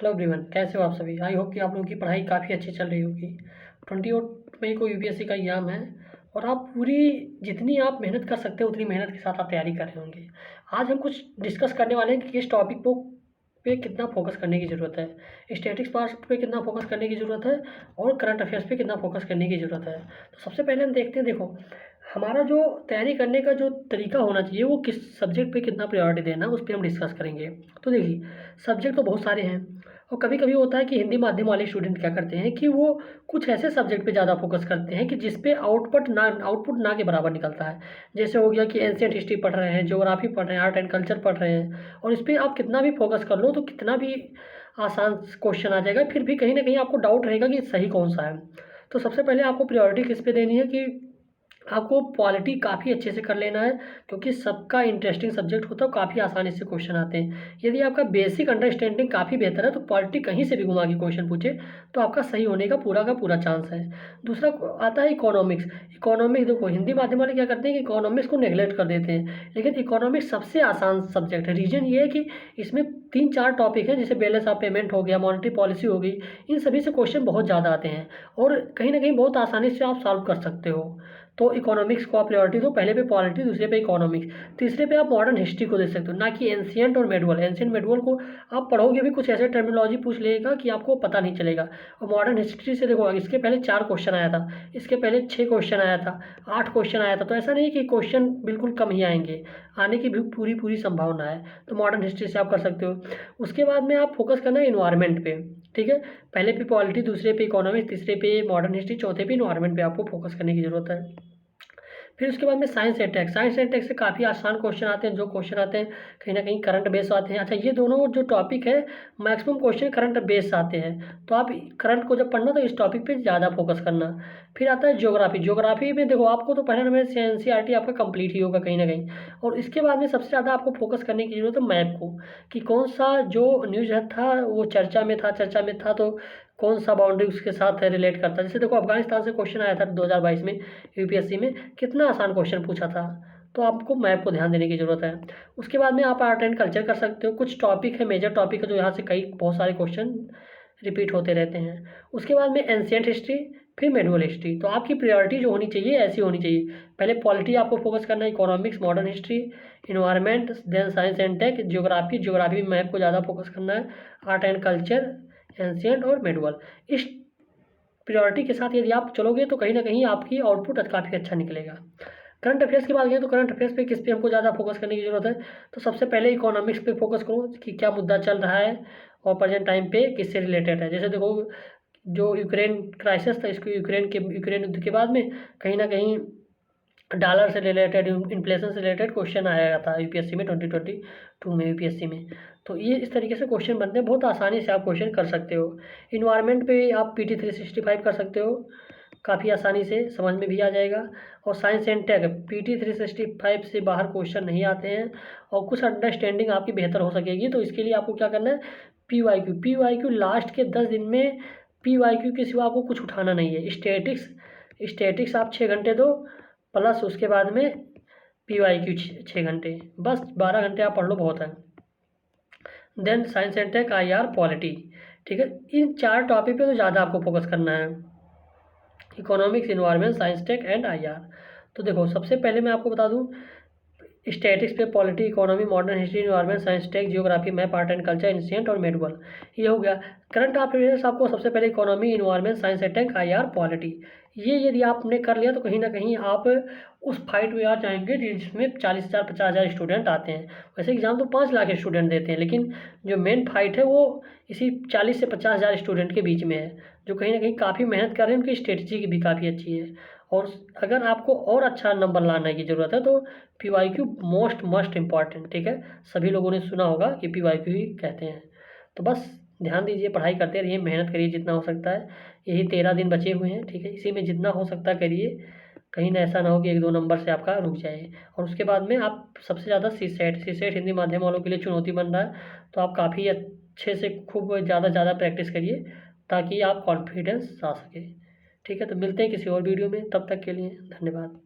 Hello everyone, कैसे हो आप सभी। आई होप कि आप लोगों की पढ़ाई काफ़ी अच्छी चल रही होगी। 28 मई को यूपीएससी का एग्ज़ाम है और आप पूरी जितनी आप मेहनत कर सकते हो उतनी मेहनत के साथ आप तैयारी कर रहे होंगे। आज हम कुछ डिस्कस करने वाले हैं कि किस टॉपिक को पे कितना फोकस करने की ज़रूरत है, स्टैटिक्स पार्ट पे कितना फोकस करने की ज़रूरत है और करंट अफेयर्स पे कितना फोकस करने की ज़रूरत है। तो सबसे पहले हम देखते हैं, देखो हमारा जो तैयारी करने का जो तरीका होना चाहिए वो किस सब्जेक्ट पे कितना प्रायोरिटी देना है उस पर हम डिस्कस करेंगे। तो देखिए, सब्जेक्ट तो बहुत सारे हैं और कभी कभी होता है कि हिंदी माध्यम वाले स्टूडेंट क्या करते हैं कि वो कुछ ऐसे सब्जेक्ट पे ज़्यादा फोकस करते हैं कि जिस पे आउटपुट ना के बराबर निकलता है। जैसे हो गया कि एंशिएंट हिस्ट्री पढ़ रहे हैं, ज्योग्राफी पढ़ रहे हैं, आर्ट एंड कल्चर पढ़ रहे हैं और इस पर आप कितना भी फोकस कर लो तो कितना भी आसान क्वेश्चन आ जाएगा, फिर भी कहीं ना कहीं आपको डाउट रहेगा कि सही कौन सा है। तो सबसे पहले आपको प्रायोरिटी किस पे देनी है कि आपको पॉलिटी काफ़ी अच्छे से कर लेना है, क्योंकि सबका इंटरेस्टिंग सब्जेक्ट होता है, काफ़ी आसानी से क्वेश्चन आते हैं। यदि आपका बेसिक अंडरस्टैंडिंग काफ़ी बेहतर है तो पॉलिटी कहीं से भी घुमा के क्वेश्चन पूछे तो आपका सही होने का पूरा चांस है। दूसरा आता है इकोनॉमिक्स। इकोनॉमिक्स देखो, हिंदी माध्यम वाले क्या करते हैं कि इकोनॉमिक्स को नेगलेक्ट कर देते हैं, लेकिन इकोनॉमिक्स सबसे आसान सब्जेक्ट है। रीजन ये है कि इसमें 3-4 टॉपिक हैं, जैसे बैलेंस ऑफ पेमेंट हो गया, मॉनेटरी पॉलिसी हो गई, इन सभी से क्वेश्चन बहुत ज़्यादा आते हैं और कहीं ना कहीं बहुत आसानी से आप सॉल्व कर सकते हो। तो इकोनॉमिक्स को आप प्रायोरिटी दो, पहले पे पॉलिटी, दूसरे पे इकोनॉमिक्स, तीसरे पे आप मॉडर्न हिस्ट्री को दे सकते हो, ना कि एंशियंट और मेडुअल। एंशियंट मेडुअल को आप पढ़ोगे भी कुछ ऐसे टर्मिनोलॉजी पूछ लेगा कि आपको पता नहीं चलेगा। और मॉडर्न हिस्ट्री से देखो, इसके पहले 4 क्वेश्चन आया था, इसके पहले 6 क्वेश्चन आया था, 8 क्वेश्चन आया था। तो ऐसा नहीं कि क्वेश्चन बिल्कुल कम ही आएंगे, आने की भी पूरी पूरी संभावना है। तो मॉडर्न हिस्ट्री से आप कर सकते हो। उसके बाद में आप फोकस करना है इन्वायरमेंट पे, ठीक है। पहले पे पॉलिटी, दूसरे पे इकोनॉमिक्स, तीसरे पे मॉडर्न हिस्ट्री, चौथे पे इन्वायरमेंट पे आपको फोकस करने की जरूरत है। फिर उसके बाद में science and tech. Science and tech से काफ़ी आसान क्वेश्चन आते हैं, जो क्वेश्चन आते हैं कहीं ना कहीं करंट बेस आते हैं। अच्छा, ये दोनों जो टॉपिक है मैक्सिमम क्वेश्चन करंट बेस आते हैं, तो आप करंट को जब पढ़ना तो इस टॉपिक पे ज़्यादा फोकस करना। फिर आता है ज्योग्राफी। ज्योग्राफी में देखो, आपको तो पहले नंबर से एनसीईआरटी आपका कंप्लीट ही होगा कहीं ना कहीं, और इसके बाद में सबसे ज़्यादा आपको फोकस करने की जरूरत है मैप को, कि कौन सा जो न्यूज़ था वो चर्चा में था तो कौन सा बाउंड्री उसके साथ रिलेट करता है। जैसे देखो, अफगानिस्तान से क्वेश्चन आया था 2022 में यूपीएससी में, कितना आसान क्वेश्चन पूछा था। तो आपको मैप को ध्यान देने की ज़रूरत है। उसके बाद में आप आर्ट एंड कल्चर कर सकते हो। कुछ टॉपिक है, मेजर टॉपिक है, जो यहाँ से कई बहुत सारे क्वेश्चन रिपीट होते रहते हैं। उसके बाद में एंशिएंट हिस्ट्री, फिर मेडुअल हिस्ट्री। तो आपकी प्रायोरिटी जो होनी चाहिए ऐसी होनी चाहिए, पहले पॉलिटी आपको फोकस करना है, economics, modern history, environment, then science and tech, geography में मैप को ज़्यादा फोकस करना है, आर्ट एंड कल्चर, एंशिएंट और मेडुअल। इस प्रायोरिटी के साथ यदि आप चलोगे तो कहीं ना कहीं आपकी आउटपुट काफ़ी अच्छा निकलेगा। करंट अफेयर्स की बात करें तो करंट अफेयर्स पे किस पे हमको ज़्यादा फोकस करने की ज़रूरत है, तो सबसे पहले इकोनॉमिक्स पे फोकस करो कि क्या मुद्दा चल रहा है और प्रेजेंट टाइम पे किससे रिलेटेड है। जैसे देखो, जो यूक्रेन क्राइसिस था, इसको यूक्रेन युद्ध के बाद में कहीं ना कहीं डॉलर से रिलेटेड, इन्फ्लेशन से रिलेटेड क्वेश्चन आया था यूपीएससी में 2022 में यूपीएससी में। तो ये इस तरीके से क्वेश्चन बनते हैं, बहुत आसानी से आप क्वेश्चन कर सकते हो। इन्वायरमेंट पे आप पीटी 365 कर सकते हो, काफ़ी आसानी से समझ में भी आ जाएगा। और साइंस एंड टेक, पीटी 365 से बाहर क्वेश्चन नहीं आते हैं और कुछ अंडरस्टैंडिंग आपकी बेहतर हो सकेगी। तो इसके लिए आपको क्या करना है, पी वाई क्यू लास्ट के 10 दिन में पी वाई क्यू के सिवा आपको कुछ उठाना नहीं है। स्टेटिक्स आप 6 घंटे दो, प्लस उसके बाद में पी वाई क्यू 6 घंटे, बस 12 घंटे आप पढ़ लो, बहुत है। Then science and tech, I R, polity, ठीक है। इन 4 टॉपिक पे तो ज़्यादा आपको फोकस करना है, economics, environment, science take and I R. तो देखो, सबसे पहले मैं आपको बता दूं, स्टैटिक्स पे polity, economy, modern history, environment, science tech, geography, map, art and culture, ancient और मेडुअल, ये हो गया। करंट अफेयर्स आपको सबसे पहले economy, environment, science and tech, I R, polity, ये यदि आपने कर लिया तो कहीं ना कहीं आप उस फाइट में आ जाएंगे जिसमें 40,000 50,000 स्टूडेंट आते हैं। वैसे एग्जाम तो 5 लाख स्टूडेंट देते हैं, लेकिन जो मेन फाइट है वो इसी 40 से 50,000 स्टूडेंट के बीच में है, जो कहीं ना कहीं काफ़ी मेहनत कर रहे हैं, उनकी स्ट्रेटजी भी काफ़ी अच्छी है। और अगर आपको और अच्छा नंबर लाने की ज़रूरत है तो P Y Q must important, ठीक है। सभी लोगों ने सुना होगा कि पी वाई क्यू ही कहते हैं। तो बस ध्यान दीजिए, पढ़ाई करते रहिए, मेहनत करिए जितना हो सकता है। यही 13 दिन बचे हुए हैं, ठीक है, इसी में जितना हो सकता है करिए, कहीं ना ऐसा ना हो कि 1-2 नंबर से आपका रुक जाए। और उसके बाद में आप सबसे ज़्यादा सी सेट हिंदी माध्यम वालों के लिए चुनौती बन रहा है, तो आप काफ़ी अच्छे से खूब ज़्यादा प्रैक्टिस करिए ताकि आप कॉन्फिडेंस आ सके। ठीक है, तो मिलते हैं किसी और वीडियो में, तब तक के लिए धन्यवाद।